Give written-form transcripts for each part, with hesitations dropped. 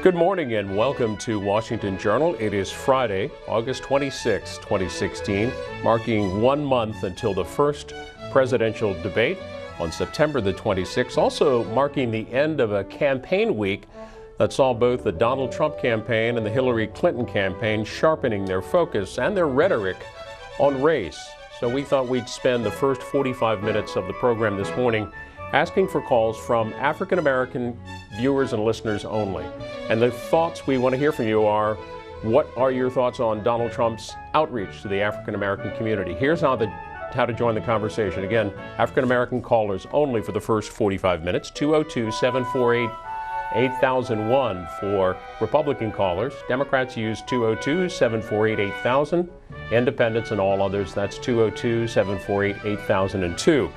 Good morning and welcome to Washington Journal. It is Friday, August 26, 2016, marking 1 month until the first presidential debate on September the 26th, also marking the end of a campaign week that saw both the Donald Trump campaign and the Hillary Clinton campaign sharpening their focus and their rhetoric on race. So we thought we'd spend the first 45 minutes of the program this morning asking for calls from African American viewers and listeners only. And the thoughts we want to hear from you are, what are your thoughts on Donald Trump's outreach to the African American community? Here's how to join the conversation. Again, African American callers only for the first 45 minutes. 202-748-8001 for Republican callers. Democrats use 202-748-8000. Independents and all others, that's 202-748-8002.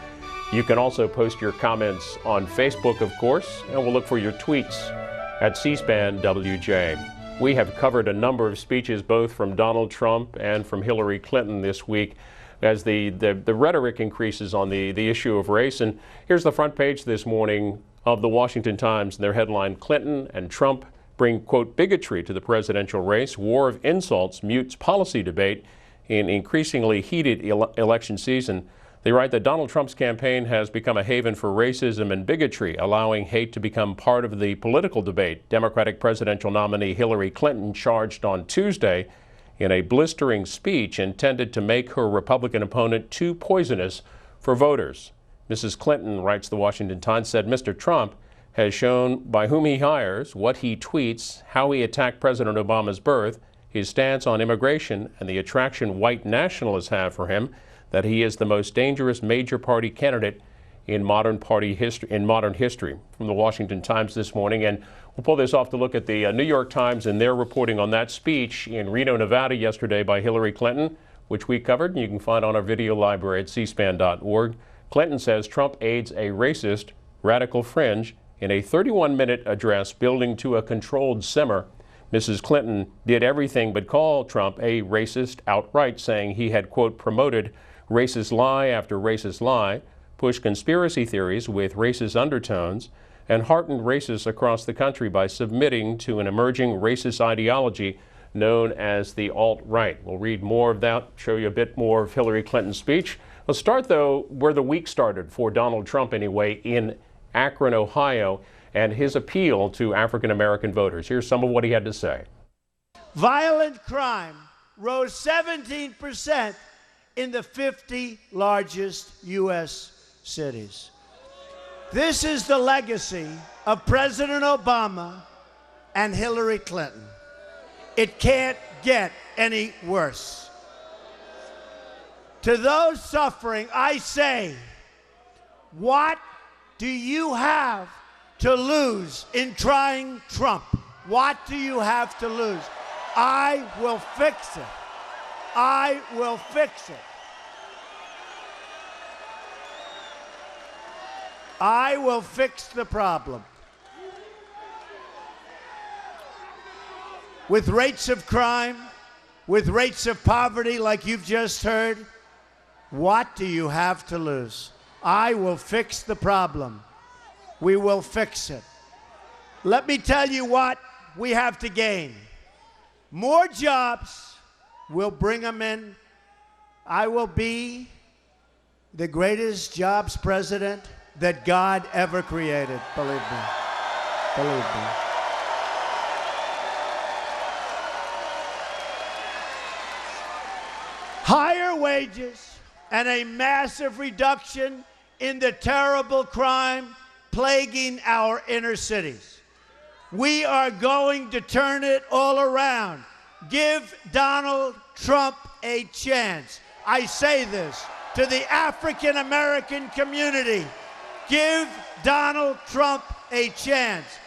You can also post your comments on Facebook, of course, and we'll look for your tweets at C-SPAN WJ. We have covered a number of speeches both from Donald Trump and from Hillary Clinton this week as the rhetoric increases on the issue of race. And here's the front page this morning of the Washington Times. Their headline, Clinton and Trump bring, quote, bigotry to the presidential race. War of insults mutes policy debate in increasingly heated election season. They write that Donald Trump's campaign has become a haven for racism and bigotry, allowing hate to become part of the political debate. Democratic presidential nominee Hillary Clinton charged on Tuesday in a blistering speech intended to make her Republican opponent too poisonous for voters. Mrs. Clinton, writes the Washington Times, said Mr. Trump has shown by whom he hires, what he tweets, how he attacked President Obama's birth, his stance on immigration, and the attraction white nationalists have for him, that he is the most dangerous major party candidate in modern history. From the Washington Times this morning, and we'll pull this off to look at the New York Times and their reporting on that speech in Reno, Nevada yesterday by Hillary Clinton, which we covered, and you can find on our video library at cspan.org. Clinton says Trump aids a racist, radical fringe in a 31-minute address building to a controlled simmer. Mrs. Clinton did everything but call Trump a racist outright, saying he had, quote, promoted racist lie after racist lie, pushed conspiracy theories with racist undertones, and heartened racists across the country by submitting to an emerging racist ideology known as the alt-right. We'll read more of that, show you a bit more of Hillary Clinton's speech. Let's start, though, where the week started for Donald Trump anyway, in Akron, Ohio, and his appeal to African American voters. Here's some of what he had to say. Violent crime rose 17% in the 50 largest U.S. cities. This is the legacy of President Obama and Hillary Clinton. It can't get any worse. To those suffering, I say, what do you have to lose in trying Trump? What do you have to lose? I will fix it. I will fix it. I will fix the problem. With rates of crime, with rates of poverty like you've just heard, what do you have to lose? I will fix the problem. We will fix it. Let me tell you what we have to gain. More jobs, we'll bring them in. I will be the greatest jobs president that God ever created, believe me. Believe me. Higher wages and a massive reduction in the terrible crime plaguing our inner cities. We are going to turn it all around. Give Donald Trump a chance. I say this to the African American community. Give Donald Trump a chance.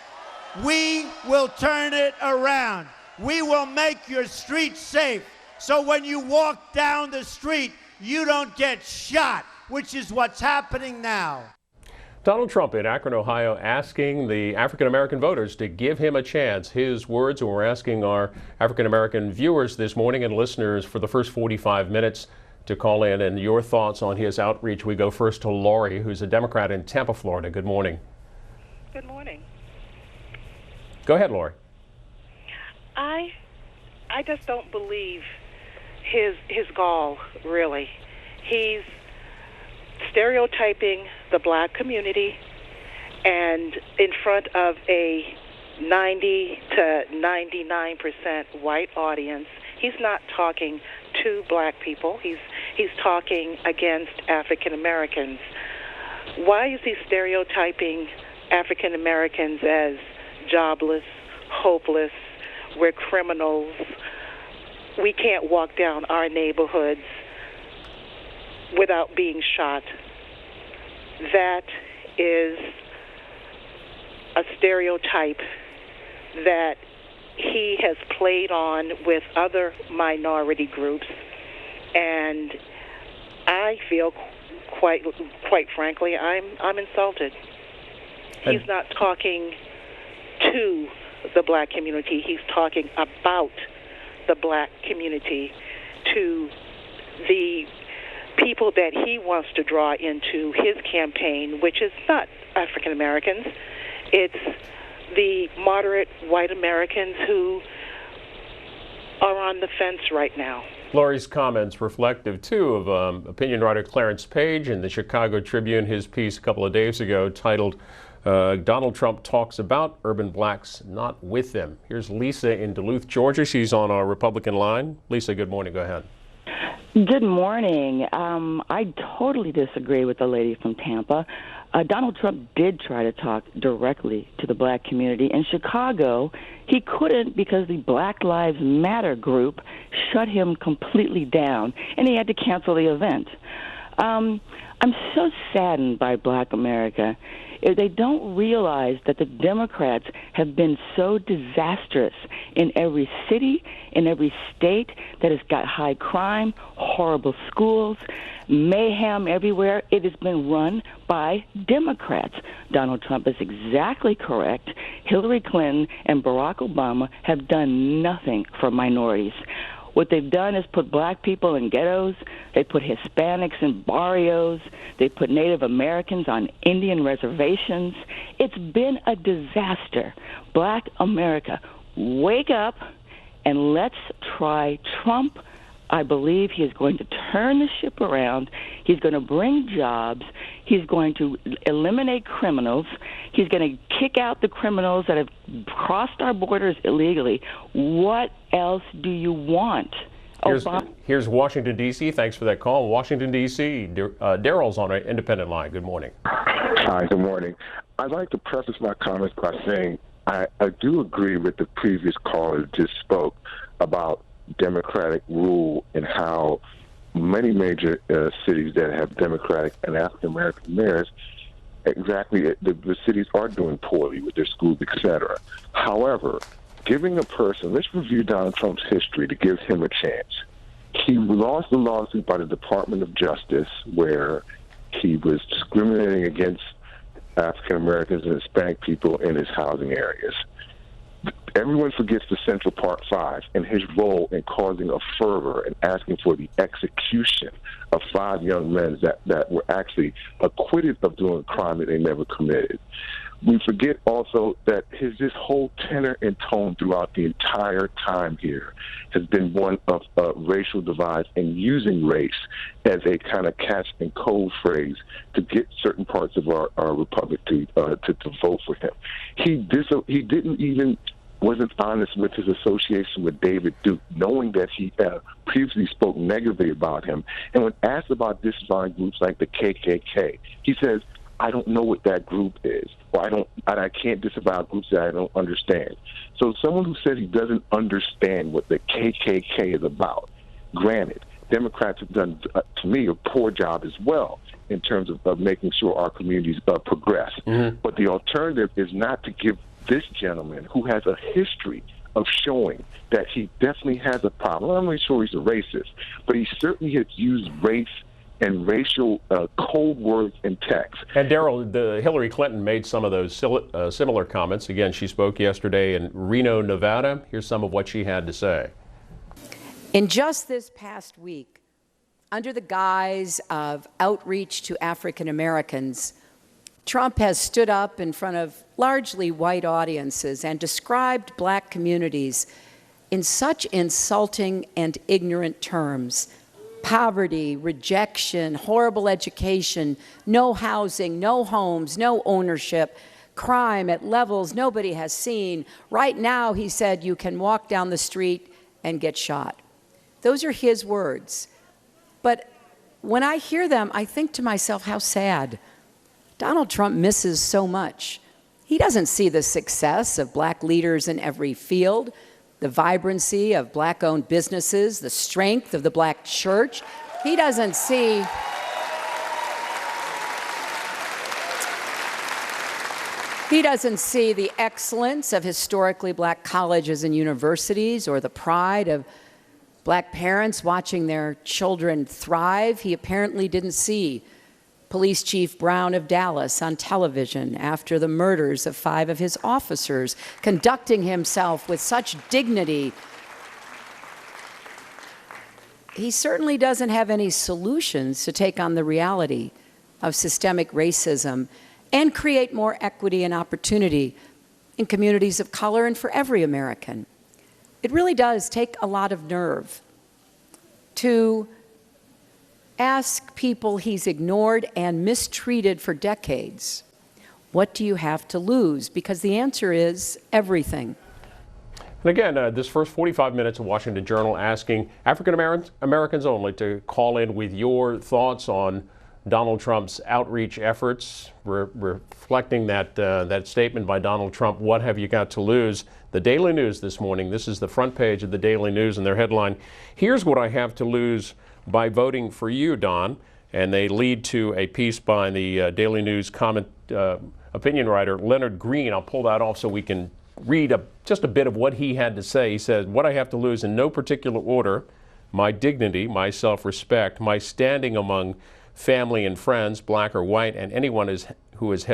We will turn it around. We will make your streets safe, so when you walk down the street, you don't get shot, which is what's happening now. Donald Trump in Akron, Ohio, asking the African American voters to give him a chance. His words, and we're asking our African American viewers this morning and listeners for the first 45 minutes to call in and your thoughts on his outreach. We go first to Lori, who's a Democrat in Tampa, Florida. Good morning. Good morning. Go ahead, Lori. I just don't believe his gall, really. He's stereotyping the black community, and in front of a 90 to 99% white audience, he's not talking to black people. He's talking against African Americans. Why is he stereotyping African Americans as jobless, hopeless, we're criminals, we can't walk down our neighborhoods without being shot? That is a stereotype that he has played on with other minority groups, and I feel quite frankly, I'm insulted. He's not talking to the black community. He's talking about the black community to the people that he wants to draw into his campaign, which is not African Americans. It's the moderate white Americans who are on the fence right now. Lori's comments reflective, too, of opinion writer Clarence Page in the Chicago Tribune, his piece a couple of days ago titled, Donald Trump Talks About Urban Blacks, Not With Them. Here's Lisa in Duluth, Georgia. She's on our Republican line. Lisa, good morning. Go ahead. Good morning. I totally disagree with the lady from Tampa. Donald Trump did try to talk directly to the black community. In Chicago, he couldn't because the Black Lives Matter group shut him completely down, and he had to cancel the event. I'm so saddened by black America. They don't realize that the Democrats have been so disastrous in every city, in every state, that has got high crime, horrible schools, mayhem everywhere. It has been run by Democrats. Donald Trump is exactly correct. Hillary Clinton and Barack Obama have done nothing for minorities. What they've done is put black people in ghettos. They put Hispanics in barrios. They put Native Americans on Indian reservations. It's been a disaster. Black America, wake up and let's try Trump. I believe he is going to turn the ship around. He's going to bring jobs. He's going to eliminate criminals. He's going to kick out the criminals that have crossed our borders illegally. What else do you want? Here's Washington, D.C. Thanks for that call. Washington, D.C. Daryl's on an independent line. Good morning. Hi, good morning. I'd like to preface my comments by saying I do agree with the previous caller that just spoke about Democratic rule and how many major cities that have Democratic and African-American mayors, exactly, the cities are doing poorly with their schools, etc. However, giving a person, let's review Donald Trump's history to give him a chance. He lost the lawsuit by the Department of Justice where he was discriminating against African Americans and Hispanic people in his housing areas. Everyone forgets the Central Park Five and his role in causing a fervor and asking for the execution of 5 young men that were actually acquitted of doing a crime that they never committed. We forget also that this whole tenor and tone throughout the entire time here has been one of racial divides and using race as a kind of catch and cold phrase to get certain parts of our republic to vote for him. He wasn't honest with his association with David Duke, knowing that he previously spoke negatively about him. And when asked about disavowing groups like the KKK, he says, I don't know what that group is, or I can't disavow groups that I don't understand. So someone who says he doesn't understand what the KKK is about, granted, Democrats have done, to me, a poor job as well in terms of making sure our communities progress. Mm-hmm. But the alternative is not to give this gentleman, who has a history of showing that he definitely has a problem. I'm not really sure he's a racist, but he certainly has used race and racial cold words in text. And Daryl, Hillary Clinton made some of those similar comments. Again, she spoke yesterday in Reno, Nevada. Here's some of what she had to say. In just this past week, under the guise of outreach to African Americans, Trump has stood up in front of largely white audiences and described black communities in such insulting and ignorant terms. Poverty, rejection, horrible education, no housing, no homes, no ownership, crime at levels nobody has seen. Right now, he said, you can walk down the street and get shot. Those are his words. But when I hear them, I think to myself, how sad. Donald Trump misses so much. He doesn't see the success of black leaders in every field, the vibrancy of black-owned businesses, the strength of the black church. He doesn't see the excellence of historically black colleges and universities or the pride of black parents watching their children thrive. He apparently didn't see Police Chief Brown of Dallas on television after the murders of 5 of his officers, conducting himself with such dignity. He certainly doesn't have any solutions to take on the reality of systemic racism and create more equity and opportunity in communities of color and for every American. It really does take a lot of nerve to ask people he's ignored and mistreated for decades, what do you have to lose? Because the answer is everything. And again, this first 45 minutes of Washington Journal asking African Americans only to call in with your thoughts on Donald Trump's outreach efforts, reflecting that statement by Donald Trump, what have you got to lose? The Daily News this morning, this is the front page of the Daily News and their headline, here's what I have to lose by voting for you, Don. And they lead to a piece by the Daily News opinion writer Leonard Green. I'll pull that off so we can read just a bit of what he had to say. He says, what I have to lose in no particular order, my dignity, my self-respect, my standing among family and friends, black or white, and anyone who has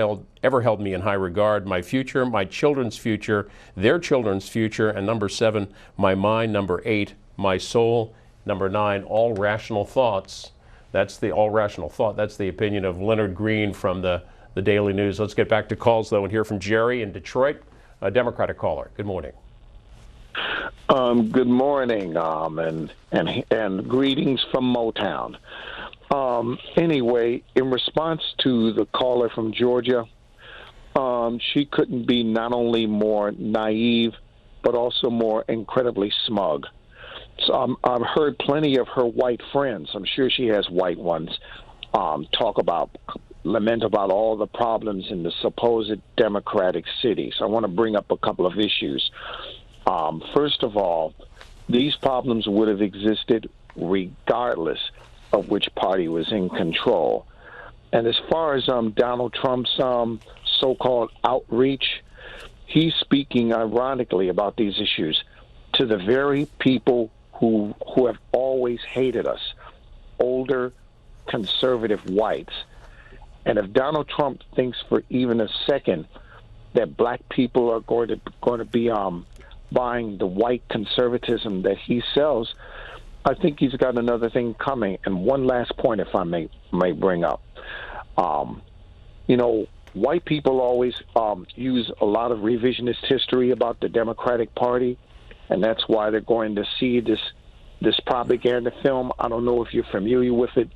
ever held me in high regard, my future, my children's future, their children's future, and number 7, my mind, number 8, my soul, number 9, all rational thoughts. That's the all rational thought. That's the opinion of Leonard Green from the Daily News. Let's get back to calls, though, and hear from Jerry in Detroit, a Democratic caller. Good morning. Good morning, and greetings from Motown. Anyway, in response to the caller from Georgia, she couldn't be not only more naive, but also more incredibly smug. So I've heard plenty of her white friends, I'm sure she has white ones, lament about all the problems in the supposed Democratic cities. I want to bring up a couple of issues. First of all, these problems would have existed regardless of which party was in control. And as far as Donald Trump's so-called outreach, he's speaking ironically about these issues to the very people who have always hated us, older conservative whites. And if Donald Trump thinks for even a second that black people are going to be buying the white conservatism that he sells, I think he's got another thing coming. And one last point, if I may bring up. White people always use a lot of revisionist history about the Democratic Party, and that's why they're going to see this propaganda film. I don't know if you're familiar with it.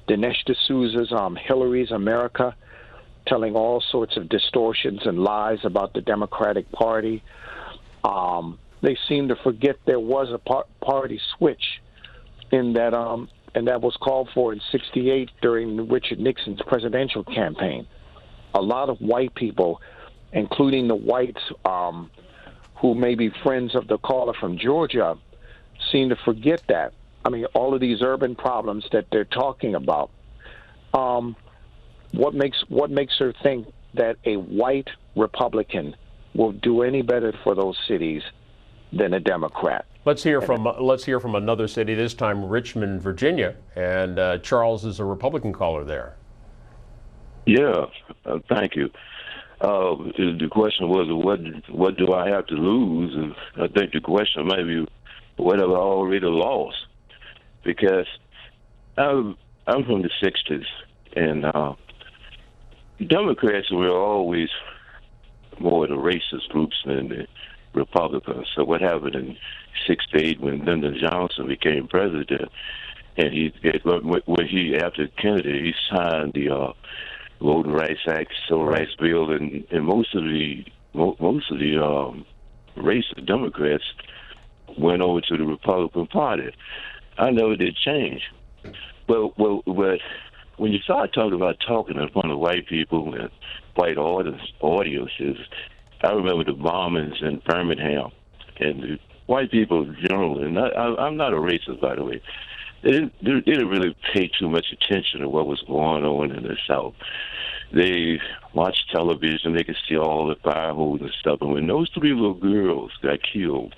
Dinesh D'Souza's Hillary's America, telling all sorts of distortions and lies about the Democratic Party. They seem to forget there was a party switch in that, and that was called for in '68 during Richard Nixon's presidential campaign. A lot of white people, including the whites who may be friends of the caller from Georgia, seem to forget that. I mean, all of these urban problems that they're talking about. What makes her think that a white Republican will do any better for those cities than a Democrat? Let's hear from another city, this time Richmond, Virginia, and Charles is a Republican caller there. Yeah, thank you. The question was, what do I have to lose? And I think the question may be, what have I already lost? Because I'm from the '60s, and Democrats were always more the racist groups and Republicans. So what happened in '68 when Lyndon Johnson became president, and when he after Kennedy, he signed the Voting Rights Act, Civil Rights Bill, and most of the racist Democrats went over to the Republican Party. I know it did change. But when you start talking about talking in front of white people and white audiences, I remember the bombings in Birmingham, and the white people generally, and I'm not a racist, by the way, they didn't really pay too much attention to what was going on in the South. They watched television, they could see all the fire holes and stuff, and when those 3 little girls got killed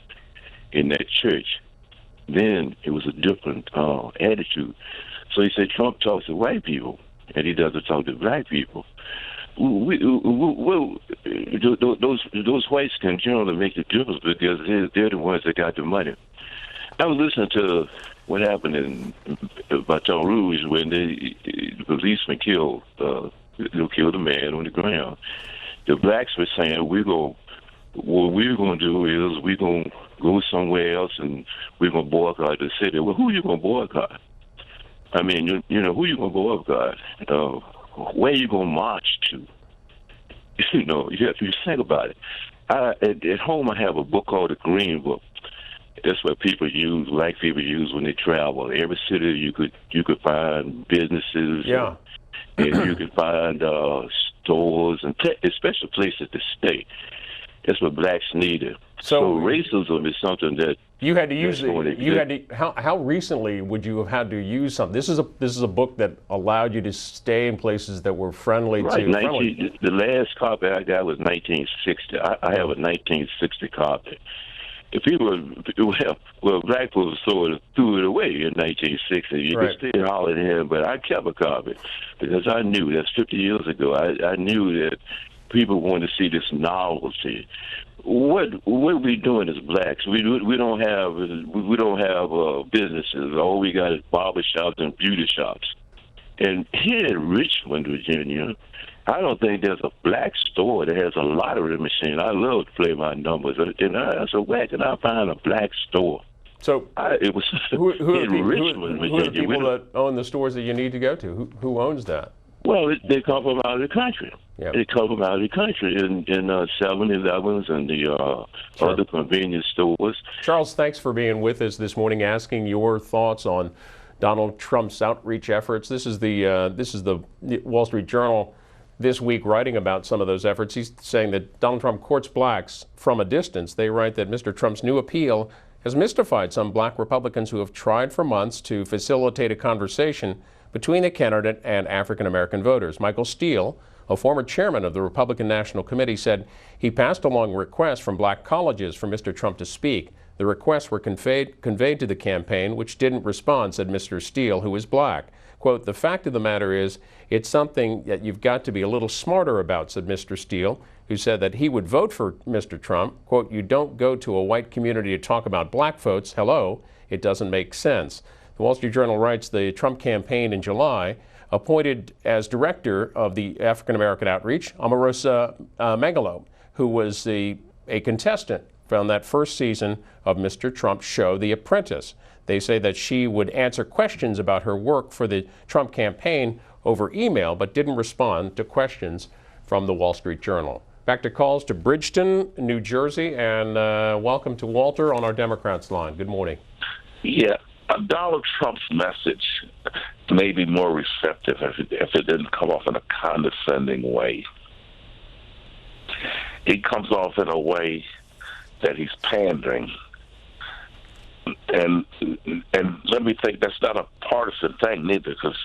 in that church, then it was a different attitude. So he said Trump talks to white people, and he doesn't talk to black people. Those whites can generally make the difference because they're the ones that got the money. I was listening to what happened in Baton Rouge when the policeman killed a man on the ground. The blacks were saying, what we're going to do is we're going to go somewhere else and we're going to boycott the city. Well, who are you going to boycott? I mean, you know, who are you going to boycott? Where are you going to march to? You know, you have to think about it. At home, I have a book called The Green Book. That's what black people use when they travel. Every city you could find businesses. Yeah. And you could find stores and especially places to stay. That's what blacks needed. So racism is something that you had to use. How recently would you have had to use something? This is a book that allowed you to stay in places that were friendly to. The last copy I got was 1960. I have a 1960 copy. If black people sort of threw it away in 1960. You could still holler at him, but I kept a copy because I knew that's 50 years ago. I knew that people want to see this novelty. What we doing as blacks? We don't have businesses. All we got is barber shops and beauty shops. And here in Richmond, Virginia, I don't think there's a black store that has a lottery machine. I love to play my numbers, and I said, where can I find a black store? So it was who are Richmond, Virginia. Who are the people that own the stores that you need to go to? Who owns that? Well, they come from out of the country. Yep. They come from out of the country in 7-Elevens and the other convenience stores. Charles, thanks for being with us this morning, asking your thoughts on Donald Trump's outreach efforts. This is the Wall Street Journal this week writing about some of those efforts. He's saying that Donald Trump courts blacks from a distance. They write that Mr. Trump's new appeal has mystified some black Republicans who have tried for months to facilitate a conversation between the candidate and African-American voters. Michael Steele, a former chairman of the Republican National Committee, said he passed along requests from black colleges for Mr. Trump to speak. The requests were conveyed to the campaign, which didn't respond, said Mr. Steele, who is black. Quote, the fact of the matter is, it's something that you've got to be a little smarter about, said Mr. Steele, who said that he would vote for Mr. Trump. Quote, you don't go to a white community to talk about black votes. Hello, it doesn't make sense. The Wall Street Journal writes the Trump campaign in July appointed as director of the African-American outreach Omarosa Mangalo, who was a contestant from that first season of Mr. Trump's show, The Apprentice. They say that she would answer questions about her work for the Trump campaign over email, but didn't respond to questions from the Wall Street Journal. Back to calls to Bridgeton, New Jersey, and welcome to Walter on our Democrats line. Good morning. Yeah, Donald Trump's message may be more receptive if it didn't come off in a condescending way. It comes off in a way that he's pandering. And let me think, that's not a partisan thing neither, because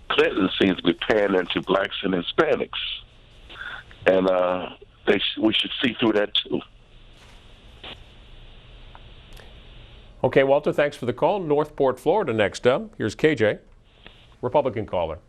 Clinton seems to be pandering to blacks and Hispanics. And we should see through that too. Okay, Walter, thanks for the call. Northport, Florida next up. Here's KJ, Republican caller.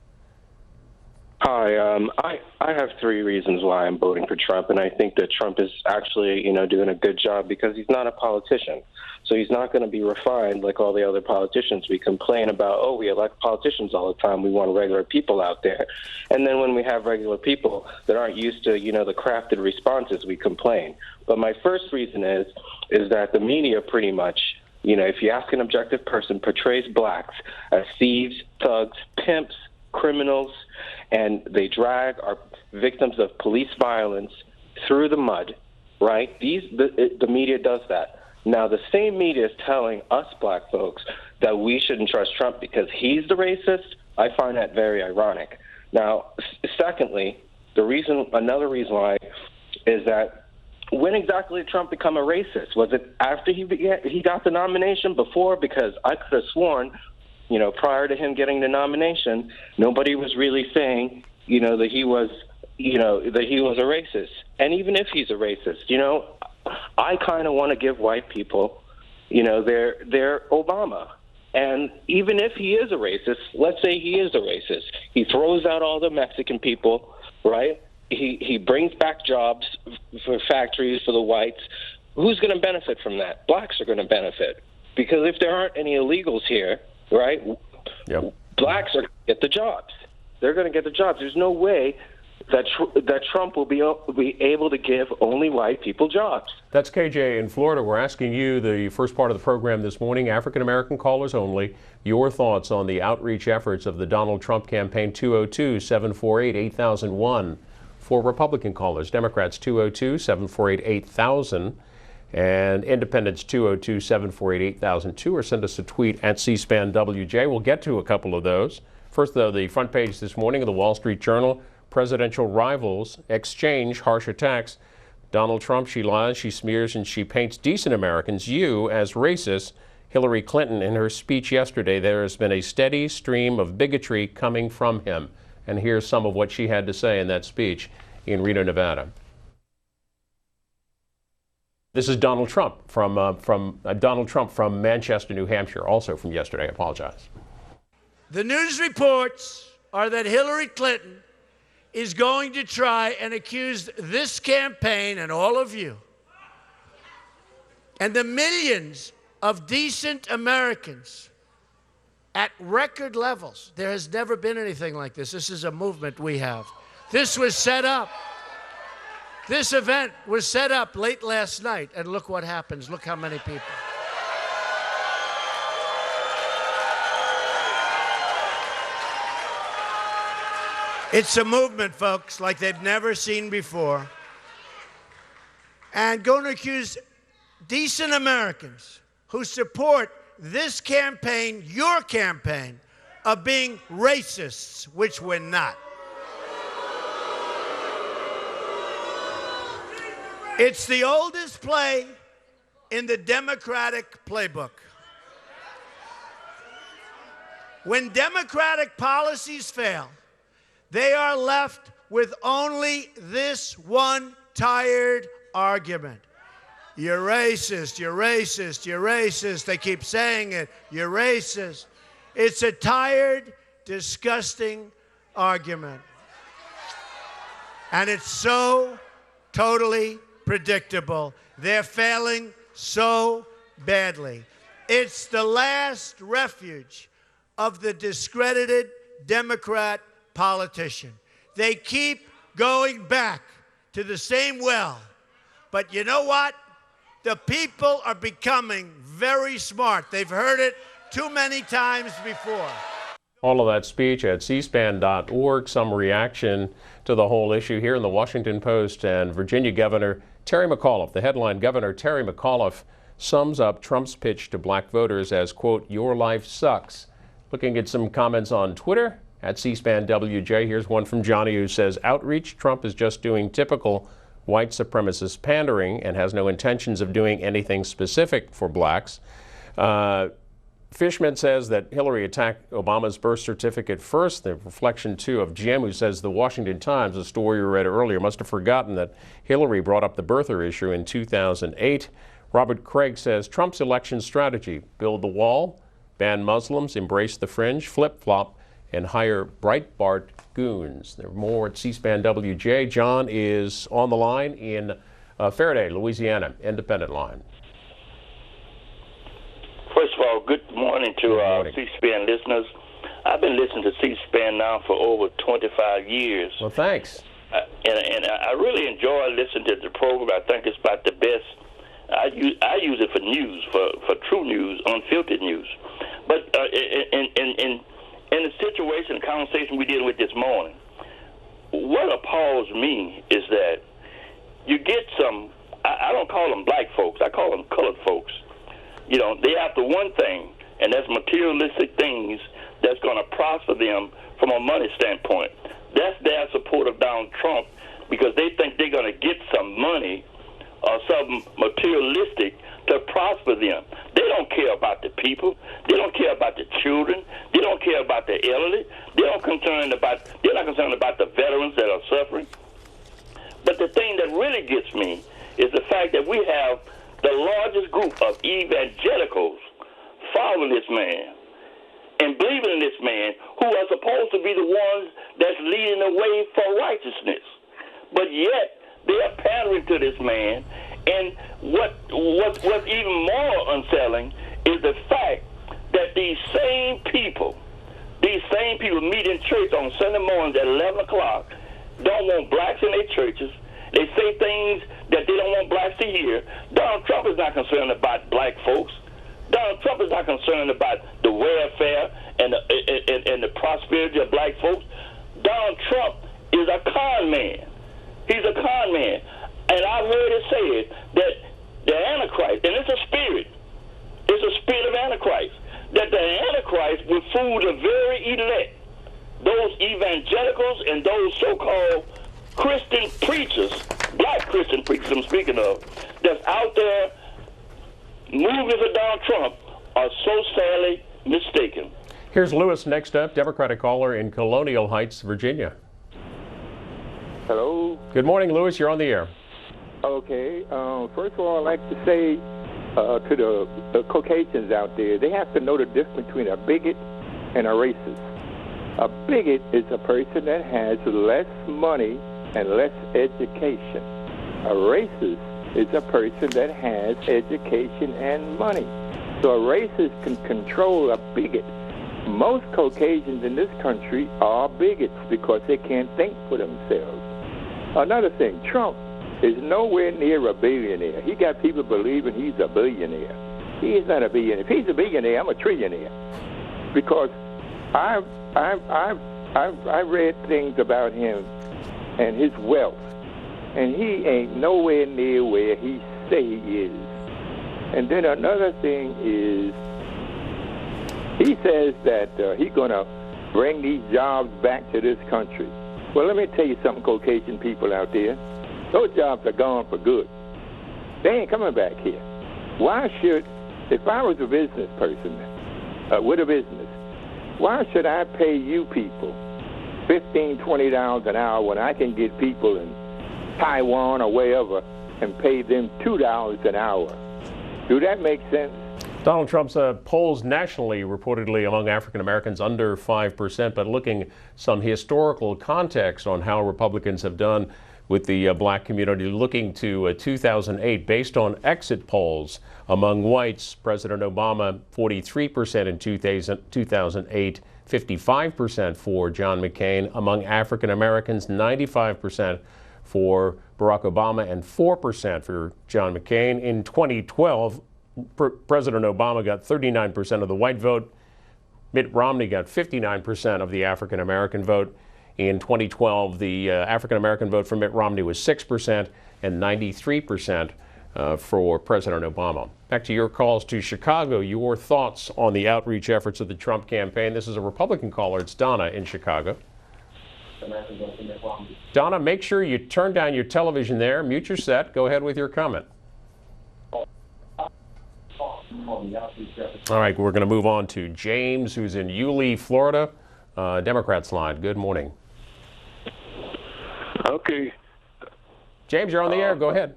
Hi. I have three reasons why I'm voting for Trump, and I think that Trump is actually, doing a good job because he's not a politician. So he's not going to be refined like all the other politicians. We complain about, oh, we elect politicians all the time. We want regular people out there. And then when we have regular people that aren't used to, the crafted responses, we complain. But my first reason is that the media pretty much, if you ask an objective person, portrays blacks as thieves, thugs, pimps, criminals, and they drag our victims of police violence through the mud, right? The media does that. Now, the same media is telling us black folks that we shouldn't trust Trump because he's the racist. I find that very ironic. Now, secondly, another reason why is that when exactly did Trump become a racist? Was it after he got the nomination, before? Because I could have sworn, prior to him getting the nomination, nobody was really saying, that he was, that he was a racist. And even if he's a racist, I kind of want to give white people, their Obama. And even if he is a racist, let's say he is a racist, he throws out all the Mexican people, right? He brings back jobs for factories for the whites. Who's going to benefit from that? Blacks are going to benefit. Because if there aren't any illegals here, right, yep, blacks are going to get the jobs. They're going to get the jobs. There's no way that Trump will be able to give only white people jobs. That's KJ in Florida. We're asking you, the first part of the program this morning, African-American callers only, your thoughts on the outreach efforts of the Donald Trump campaign. 202-748-8001 for Republican callers. Democrats 202-748-8000 and Independents 202-748-8002, or send us a tweet at C-SPAN WJ. We'll get to a couple of those. First, though, the front page this morning of the Wall Street Journal: presidential rivals exchange harsh attacks. Donald Trump, she lies, she smears, and she paints decent Americans, you, as racist. Hillary Clinton, in her speech yesterday, there has been a steady stream of bigotry coming from him. And here's some of what she had to say in that speech in Reno, Nevada. This is Donald Trump from Manchester, New Hampshire, also from yesterday. I apologize. The news reports are that Hillary Clinton is going to try and accuse this campaign and all of you and the millions of decent Americans at record levels. There has never been anything like this. This is a movement we have. This was set up. This event was set up late last night, and look what happens. Look how many people. It's a movement, folks, like they've never seen before. And going to accuse decent Americans who support this campaign, your campaign, of being racists, which we're not. It's the oldest play in the Democratic playbook. When Democratic policies fail, they are left with only this one tired argument. You're racist, you're racist, you're racist. They keep saying it, you're racist. It's a tired, disgusting argument. And it's so totally predictable. They're failing so badly. It's the last refuge of the discredited Democrat politician. They keep going back to the same well. But you know what? The people are becoming very smart. They've heard it too many times before. All of that speech at cspan.org. Some reaction to the whole issue here in the Washington Post. And Virginia Governor Terry McAuliffe, the headline, Governor Terry McAuliffe sums up Trump's pitch to black voters as, quote, "Your life sucks." Looking at some comments on Twitter at C-SPAN WJ. Here's one from Johnny who says, outreach, Trump is just doing typical white supremacist pandering and has no intentions of doing anything specific for blacks. Fishman says that Hillary attacked Obama's birth certificate first. The reflection, too, of Jim, who says the Washington Times, the story we read earlier, must have forgotten that Hillary brought up the birther issue in 2008. Robert Craig says Trump's election strategy: build the wall, ban Muslims, embrace the fringe, flip-flop, and hire Breitbart goons. There are more at C-SPAN WJ. John is on the line in Faraday, Louisiana, independent line. First of all, good morning to C-SPAN listeners. I've been listening to C-SPAN now for over 25 years. Well, thanks. And I really enjoy listening to the program. I think it's about the best. I use it for news, for true news, unfiltered news. But in the situation, the conversation we dealing with this morning, what appalls me is that you get some, I don't call them black folks, I call them colored folks. You know, they after one thing, and that's materialistic things that's going to prosper them from a money standpoint. That's their support of Donald Trump because they think they're going to get some money or something materialistic to prosper them. They don't care about the people. They don't care about the children. They don't care about the elderly. They're not concerned about the veterans that are suffering. But the thing that really gets me is the fact that we have the largest group of evangelicals following this man and believing in this man, who are supposed to be the ones that's leading the way for righteousness. But yet, they are pandering to this man. And what's even more unsettling is the fact that these same people meet in church on Sunday mornings at 11 o'clock, don't want blacks in their churches. They say things that they don't want blacks to hear. Donald Trump is not concerned about black folks. Donald Trump is not concerned about the welfare and the prosperity of black folks. Donald Trump is a con man. He's a con man. And I've heard it said that the Antichrist, and it's a spirit of Antichrist, that the Antichrist will fool the very elect, those evangelicals and those so-called Christian preachers, black Christian preachers I'm speaking of, that's out there moving for Donald Trump are so sadly mistaken. Here's Lewis next up, Democratic caller in Colonial Heights, Virginia. Hello. Good morning, Lewis. You're on the air. Okay. First of all, I'd like to say to the Caucasians out there, they have to know the difference between a bigot and a racist. A bigot is a person that has less money and less education. A racist is a person that has education and money. So a racist can control a bigot. Most Caucasians in this country are bigots because they can't think for themselves. Another thing, Trump is nowhere near a billionaire. He got people believing he's a billionaire. He is not a billionaire. If he's a billionaire, I'm a trillionaire. Because I've read things about him and his wealth, and he ain't nowhere near where he say he is. And then another thing is, he says that he's going to bring these jobs back to this country. Well, let me tell you something, Caucasian people out there. Those jobs are gone for good. They ain't coming back here. Why should, if I was a business person with a business, why should I pay you people $15, $20 an hour when I can get people in Taiwan or wherever and pay them $2 an hour? Do that make sense? Donald Trump's polls nationally reportedly among African Americans under 5%, but looking some historical context on how Republicans have done with the black community, looking to 2008, based on exit polls among whites, President Obama 43% in 2008, 55% for John McCain. Among African Americans, 95% for Barack Obama and 4% for John McCain. In 2012, President Obama got 39% of the white vote. Mitt Romney got 59% of the African American vote. In 2012, the African American vote for Mitt Romney was 6% and 93% for President Obama. Back to your calls to Chicago. Your thoughts on the outreach efforts of the Trump campaign. This is a Republican caller. It's Donna in Chicago. Donna, make sure you turn down your television there. Mute your set. Go ahead with your comment. All right, we're going to move on to James, who's in Yulee, Florida. Democrats line. Good morning. Okay. James, you're on the air. Go ahead.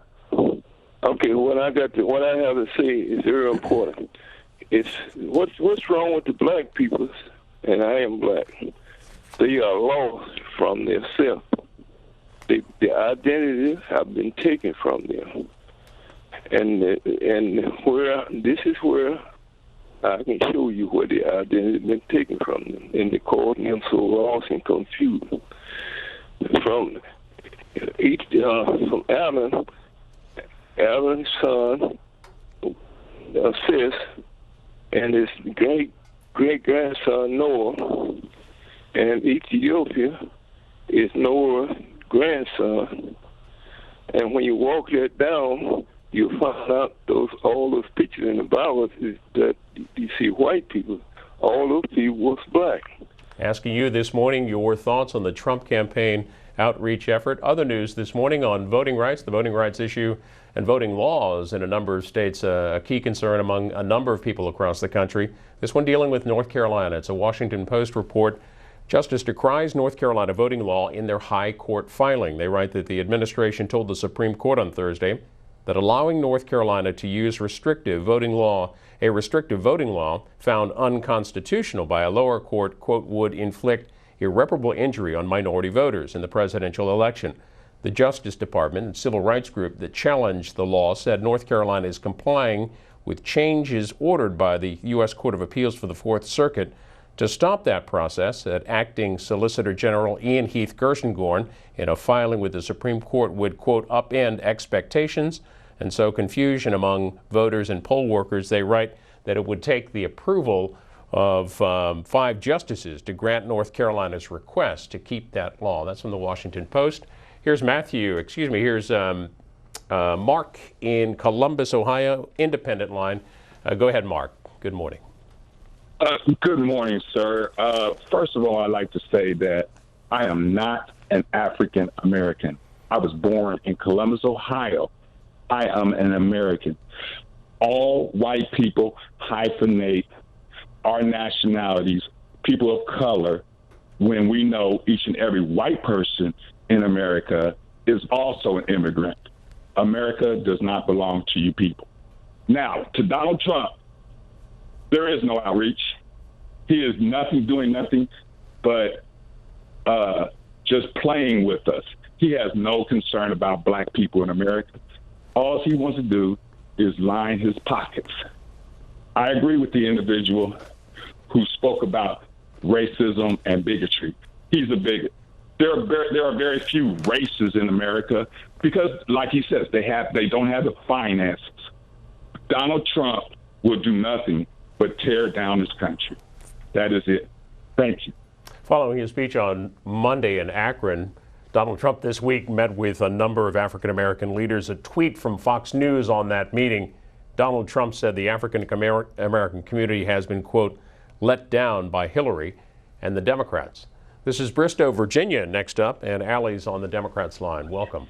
Okay, what I have to say is very important. It's what's wrong with the black people, and I am black. they are lost from their self. Their identities have been taken from them. And where this is where I can show you where the identity has been taken from them, and they cause them so lost and confused. From Alan's son, Sis, and his great grandson Noah, and Ethiopia is Noah's grandson. And when you walk that down, you find out all those pictures in the Bible is that you see white people. All those people was black. Asking you this morning your thoughts on the Trump campaign outreach effort. Other news this morning on voting rights, the voting rights issue and voting laws in a number of states, a key concern among a number of people across the country. This one dealing with North Carolina. It's a Washington Post report. Justice decries North Carolina voting law in their high court filing. They write that the administration told the Supreme Court on Thursday that allowing North Carolina to use a restrictive voting law found unconstitutional by a lower court, quote, would inflict irreparable injury on minority voters in the presidential election. The Justice Department and civil rights group that challenged the law said North Carolina is complying with changes ordered by the U.S. Court of Appeals for the Fourth Circuit to stop that process. That acting Solicitor General Ian Heath Gershengorn, in a filing with the Supreme Court, would, quote, upend expectations and sow confusion among voters and poll workers. They write that it would take the approval of 5 justices to grant North Carolina's request to keep that law. That's from the Washington Post. Here's Mark in Columbus, Ohio, Independent line. Go ahead, Mark. Good morning. Good morning, sir. First of all, I'd like to say that I am not an African American. I was born in Columbus, Ohio. I am an American. All white people hyphenate our nationalities, people of color, when we know each and every white person in America is also an immigrant. America does not belong to you people. Now, to Donald Trump, there is no outreach. He is doing nothing but just playing with us. He has no concern about black people in America. All he wants to do is line his pockets. I agree with the individual who spoke about racism and bigotry. He's a bigot. There are very few races in America because, like he says, they don't have the finances. Donald Trump will do nothing but tear down this country. That is it. Thank you. Following his speech on Monday in Akron, Donald Trump this week met with a number of African American leaders. A tweet from Fox News on that meeting, Donald Trump said the African American community has been, quote, let down by Hillary and the Democrats. This is Bristow, Virginia, next up, and Allie's on the Democrats line. Welcome.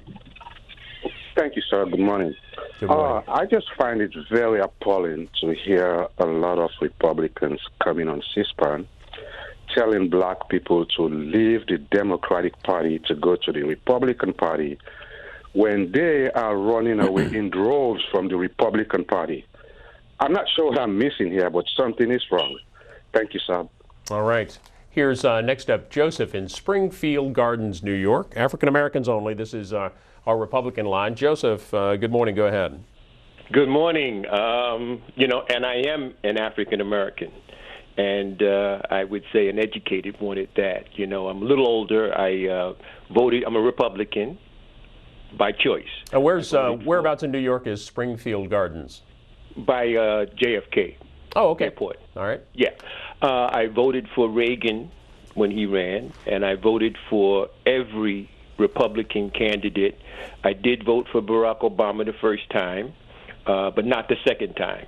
Thank you, sir. Good morning. Good morning. I just find it very appalling to hear a lot of Republicans coming on C-SPAN telling black people to leave the Democratic Party to go to the Republican Party when they are running away in droves from the Republican Party. I'm not sure what I'm missing here, but something is wrong. Thank you, sir. All right. Here's next up Joseph in Springfield Gardens, New York. African Americans only. This is our Republican line. Joseph, good morning. Go ahead. Good morning. And I am an African American, and I would say an educated one at that. I'm a little older. I voted. I'm a Republican by choice. Whereabouts in New York is Springfield Gardens? By JFK. Oh, okay. Airport. All right. Yeah. I voted for Reagan when he ran, and I voted for every Republican candidate. I did vote for Barack Obama the first time, but not the second time,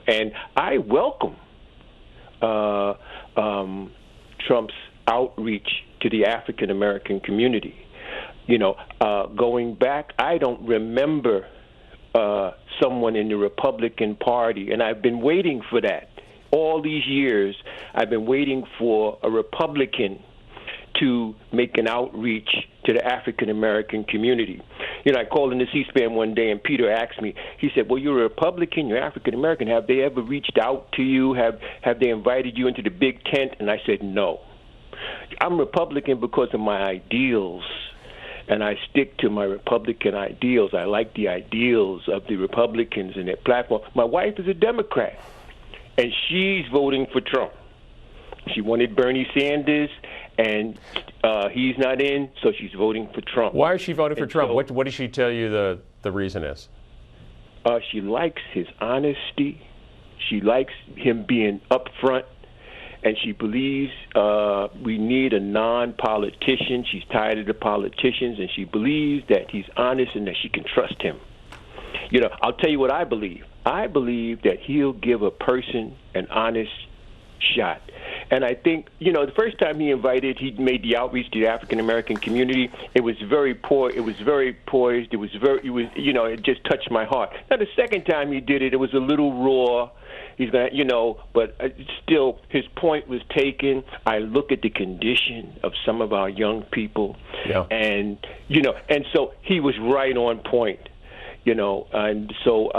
And I welcome Trump's outreach to the African American community. Going back, I don't remember someone in the Republican Party, and I've been waiting for that. All these years, I've been waiting for a Republican to make an outreach to the African American community. I called into C-SPAN one day, and Peter asked me, he said, well, you're a Republican, you're African American. Have they ever reached out to you? Have they invited you into the big tent? And I said, no. I'm Republican because of my ideals, and I stick to my Republican ideals. I like the ideals of the Republicans and their platform. My wife is a Democrat, and she's voting for Trump. She wanted Bernie Sanders, and he's not in, so she's voting for Trump. Why is she voting for Trump? So, what did she tell you the reason is? She likes his honesty. She likes him being upfront, and she believes we need a non-politician. She's tired of the politicians, and she believes that he's honest and that she can trust him. You know, I'll tell you what I believe. I believe that he'll give a person an honest shot. And I think, you know, the first time he made the outreach to the African American community, it was very poor, it was very poised, it just touched my heart. Now the second time he did it, it was a little raw. He's gonna, but still, his point was taken. I look at the condition of some of our young people, and so he was right on point. And so.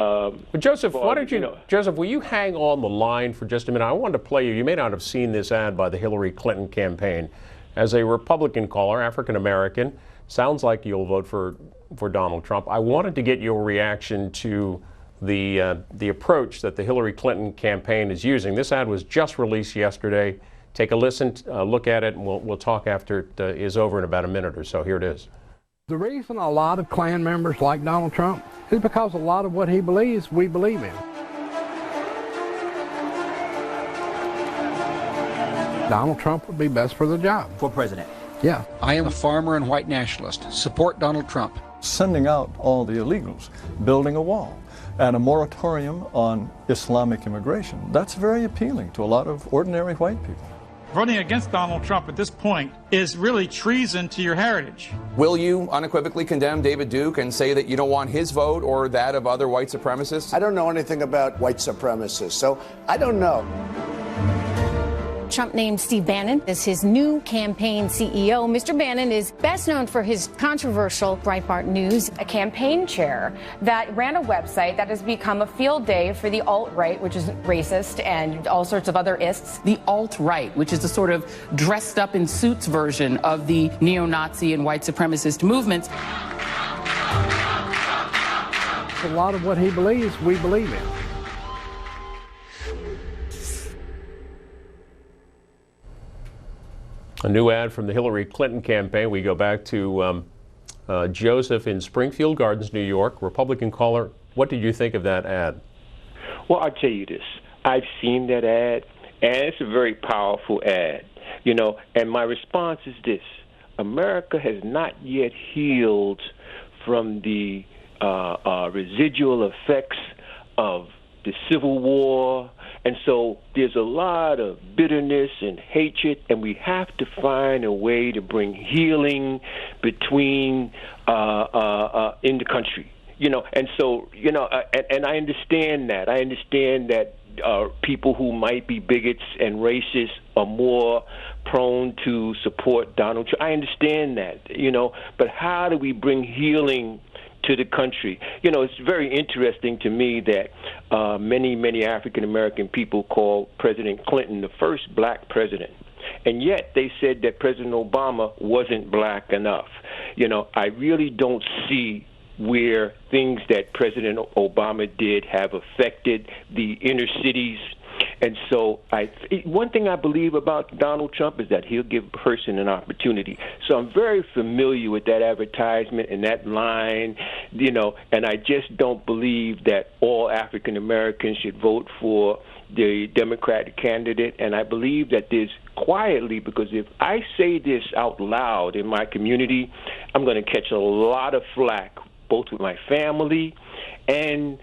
But Joseph, why don't you, Joseph, will you hang on the line for just a minute? I wanted to play you. You may not have seen this ad by the Hillary Clinton campaign. As a Republican caller, African American, sounds like you'll vote for Donald Trump. I wanted to get your reaction to the approach that the Hillary Clinton campaign is using. This ad was just released yesterday. Take a listen, look at it, and we'll talk after it is over in about a minute or so. Here it is. The reason a lot of Klan members like Donald Trump is because a lot of what he believes, we believe in. Donald Trump would be best for the job. For president? Yeah. I am a farmer and white nationalist. Support Donald Trump. Sending out all the illegals, building a wall, and a moratorium on Islamic immigration. That's very appealing to a lot of ordinary white people. Voting against Donald Trump at this point is really treason to your heritage. Will you unequivocally condemn David Duke and say that you don't want his vote or that of other white supremacists? I don't know anything about white supremacists, so I don't know. Trump named Steve Bannon as his new campaign CEO. Mr. Bannon is best known for his controversial Breitbart News, a campaign chair that ran a website that has become a field day for the alt-right, which is racist, and all sorts of other ists. The alt-right, which is the sort of dressed up in suits version of the neo-Nazi and white supremacist movements. A lot of what he believes, we believe in. A new ad from the Hillary Clinton campaign. We go back to Joseph in Springfield Gardens, New York, Republican caller. What did you think of that ad? Well, I'll tell you this. I've seen that ad, and it's a very powerful ad. And my response is this. America has not yet healed from the residual effects of the Civil War. And so there's a lot of bitterness and hatred, and we have to find a way to bring healing between in the country. And so and I understand that. I understand that people who might be bigots and racists are more prone to support Donald Trump. I understand that. But how do we bring healing to the country? It's very interesting to me that many African American people call President Clinton the first black president, and yet they said that President Obama wasn't black enough. I really don't see where things that President Obama did have affected the inner cities. And so one thing I believe about Donald Trump is that he'll give a person an opportunity. So I'm very familiar with that advertisement and that line, and I just don't believe that all African Americans should vote for the Democratic candidate. And I believe that there's quietly, because if I say this out loud in my community, I'm going to catch a lot of flack, both with my family and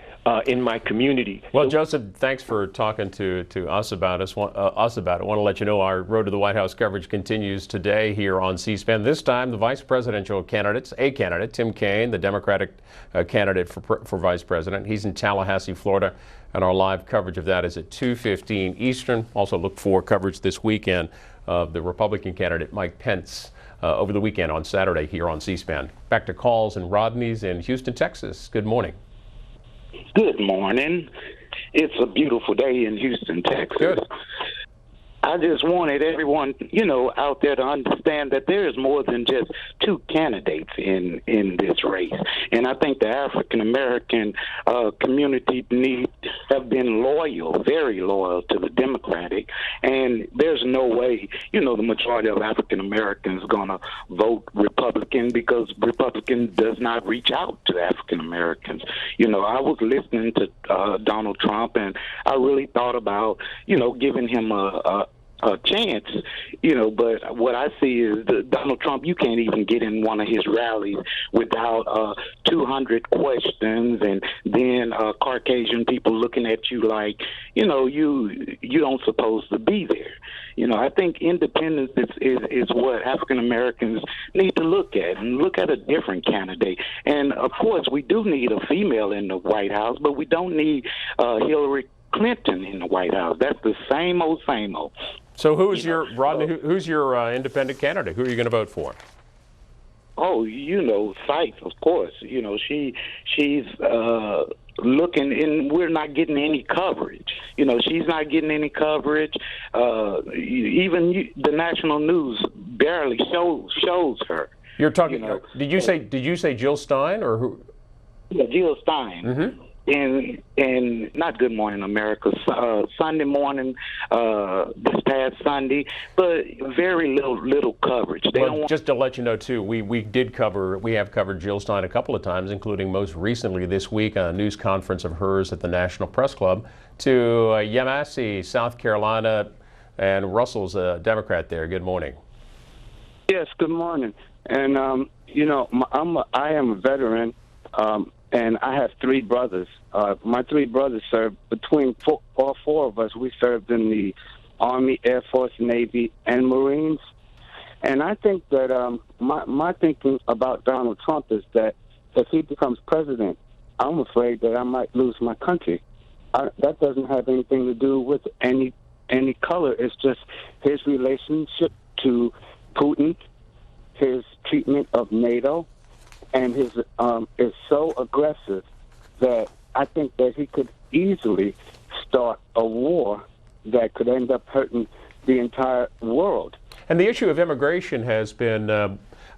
in my community. Well, Joseph, thanks for talking to us about it. I want to let you know our Road to the White House coverage continues today here on C-SPAN. This time, the vice presidential candidate, Tim Kaine, the Democratic candidate for vice president. He's in Tallahassee, Florida, and our live coverage of that is at 2:15 Eastern. Also look for coverage this weekend of the Republican candidate, Mike Pence, over the weekend on Saturday here on C-SPAN. Back to calls and Rodney's in Houston, Texas. Good morning. Good morning. It's a beautiful day in Houston, Texas. Good. I just wanted everyone, out there to understand that there is more than just two candidates in this race. And I think the African American community have been loyal, very loyal to the Democratic. And there's no way, the majority of African Americans going to vote Republican, because Republican does not reach out to African Americans. I was listening to Donald Trump, and I really thought about, giving him a chance, but what I see is Donald Trump, you can't even get in one of his rallies without 200 questions, and then Caucasian people looking at you like, you don't supposed to be there. I think independence is what African Americans need to look at, and look at a different candidate. And of course, we do need a female in the White House, but we don't need Hillary Clinton in the White House. That's the same old, same old. So who's your independent candidate? Who are you going to vote for? Oh, Sykes, of course. She's looking, and we're not getting any coverage. She's not getting any coverage. Even the national news barely shows her. You're talking. Did you say Jill Stein or who? Yeah, Jill Stein. Mm-hmm. And not Good Morning America, Sunday morning, this past Sunday, but very little coverage. Just to let you know too, we have covered Jill Stein a couple of times, including most recently this week on a news conference of hers at the National Press Club to Yamasi, South Carolina, and Russell's a Democrat there. Good morning. Yes, good morning. And I am a veteran. And I have three brothers. My three brothers served, between all four of us, we served in the Army, Air Force, Navy, and Marines. And I think that my thinking about Donald Trump is that if he becomes president, I'm afraid that I might lose my country. That doesn't have anything to do with any color. It's just his relationship to Putin, his treatment of NATO, and his is so aggressive that I think that he could easily start a war that could end up hurting the entire world. And the issue of immigration has been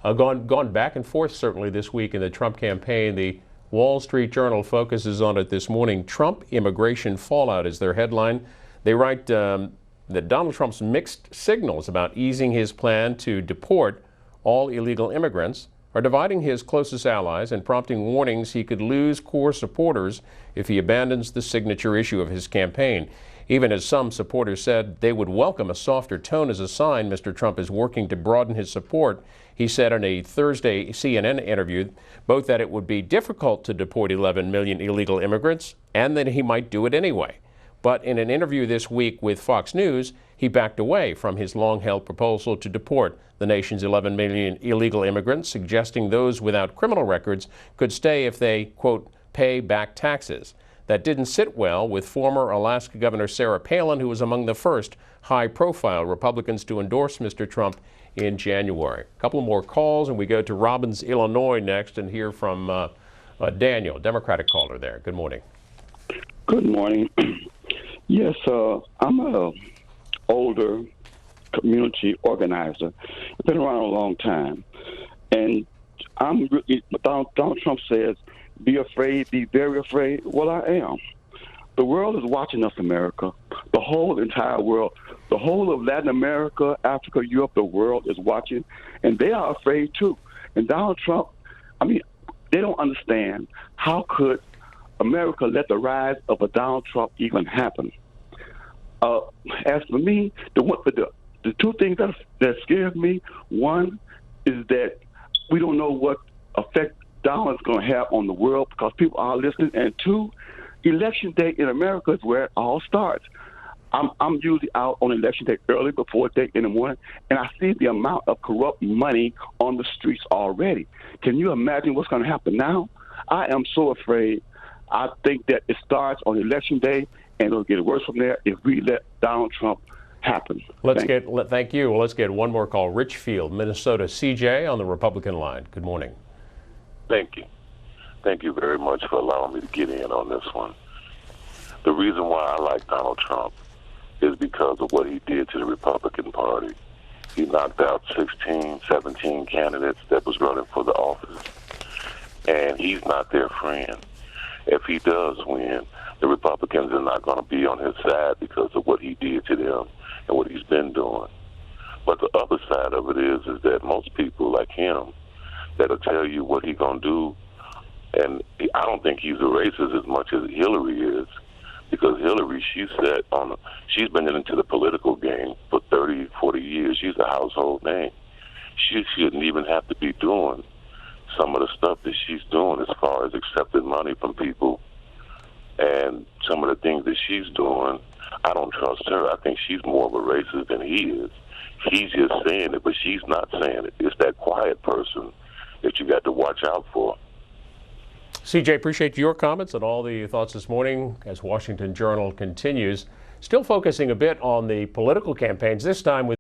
gone back and forth certainly this week in the Trump campaign. The Wall Street Journal focuses on it this morning. Trump immigration fallout is their headline. They write that Donald Trump's mixed signals about easing his plan to deport all illegal immigrants are dividing his closest allies and prompting warnings he could lose core supporters if he abandons the signature issue of his campaign. Even as some supporters said they would welcome a softer tone as a sign Mr. Trump is working to broaden his support, he said in a Thursday CNN interview both that it would be difficult to deport 11 million illegal immigrants and that he might do it anyway. But in an interview this week with Fox News, he backed away from his long-held proposal to deport the nation's 11 million illegal immigrants, suggesting those without criminal records could stay if they, quote, pay back taxes. That didn't sit well with former Alaska Governor Sarah Palin, who was among the first high-profile Republicans to endorse Mr. Trump in January. A couple more calls, and we go to Robbins, Illinois next and hear from Daniel, Democratic caller there. Good morning. Good morning. Yes, I'm a older community organizer. I've been around a long time. And Donald Trump says, be afraid, be very afraid. Well, I am. The world is watching us, America. The whole entire world. The whole of Latin America, Africa, Europe, the world is watching. And they are afraid, too. And Donald Trump, they don't understand how could America let the rise of a Donald Trump even happen. As for me, the two things that scares me, one is that we don't know what effect Donald's going to have on the world because people are listening, and two, election day in America is where it all starts. I'm usually out on election day early before day in the morning, and I see the amount of corrupt money on the streets already. Can you imagine what's going to happen now? I am so afraid. I think that it starts on election day, and it'll get worse from there if we let Donald Trump happen. Thank you. Well, let's get one more call. Richfield, Minnesota. CJ on the Republican line. Good morning. Thank you. Thank you very much for allowing me to get in on this one. The reason why I like Donald Trump is because of what he did to the Republican Party. He knocked out 16, 17 candidates that was running for the office. And he's not their friend. If he does win, the Republicans are not going to be on his side because of what he did to them and what he's been doing. But the other side of it is that most people like him that'll tell you what he's going to do, and I don't think he's a racist as much as Hillary is, because Hillary, she's been into the political game for 30, 40 years. She's a household name. She shouldn't even have to be doing some of the stuff that she's doing as far as accepting money from people and some of the things that she's doing. I don't trust her. I think she's more of a racist than he is. He's just saying it, but she's not saying it. It's that quiet person that you got to watch out for. CJ, appreciate your comments and all the thoughts this morning as Washington Journal continues. Still focusing a bit on the political campaigns, this time with